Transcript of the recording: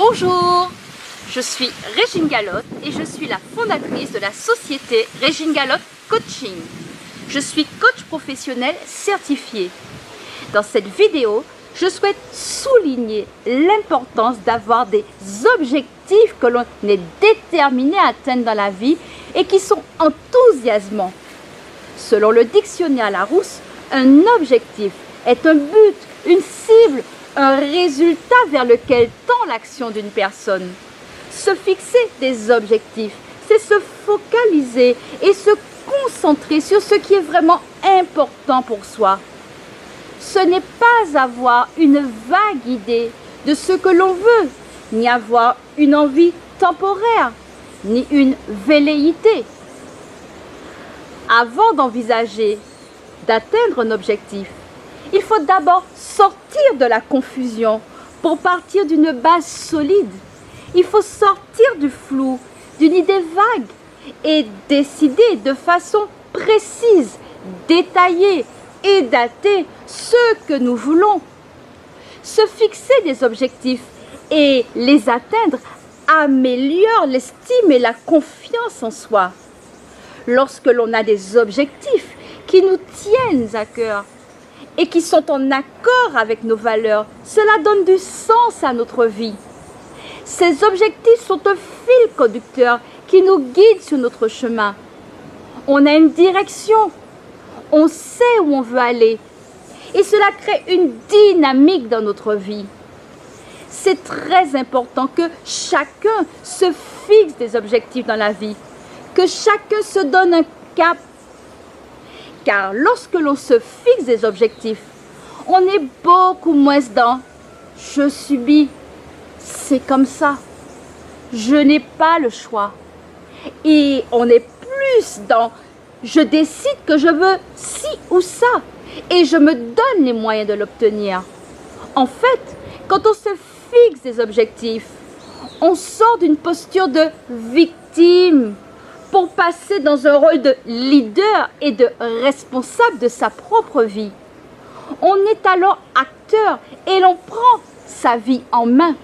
Bonjour, je suis Régine Galotte et je suis la fondatrice de la société Régine Galotte Coaching. Je suis coach professionnel certifié. Dans cette vidéo, je souhaite souligner l'importance d'avoir des objectifs que l'on est déterminé à atteindre dans la vie et qui sont enthousiasmants. Selon le dictionnaire Larousse, un objectif est un but, une cible, un résultat vers lequel tend l'action d'une personne. Se fixer des objectifs, c'est se focaliser et se concentrer sur ce qui est vraiment important pour soi. Ce n'est pas avoir une vague idée de ce que l'on veut, ni avoir une envie temporaire, ni une velléité. Avant d'envisager d'atteindre un objectif, il faut d'abord sortir de la confusion pour partir d'une base solide. Il faut sortir du flou, d'une idée vague et décider de façon précise, détaillée et datée ce que nous voulons. Se fixer des objectifs et les atteindre améliore l'estime et la confiance en soi. Lorsque l'on a des objectifs qui nous tiennent à cœur et qui sont en accord avec nos valeurs, cela donne du sens à notre vie. Ces objectifs sont un fil conducteur qui nous guide sur notre chemin. On a une direction, on sait où on veut aller et cela crée une dynamique dans notre vie. C'est très important que chacun se fixe des objectifs dans la vie, que chacun se donne un cap. Car lorsque l'on se fixe des objectifs, on est beaucoup moins dans « je subis », c'est comme ça, je n'ai pas le choix. Et on est plus dans « je décide que je veux ci ou ça et je me donne les moyens de l'obtenir ». En fait, quand on se fixe des objectifs, on sort d'une posture de victime pour passer dans un rôle de leader et de responsable de sa propre vie. On est alors acteur et l'on prend sa vie en main.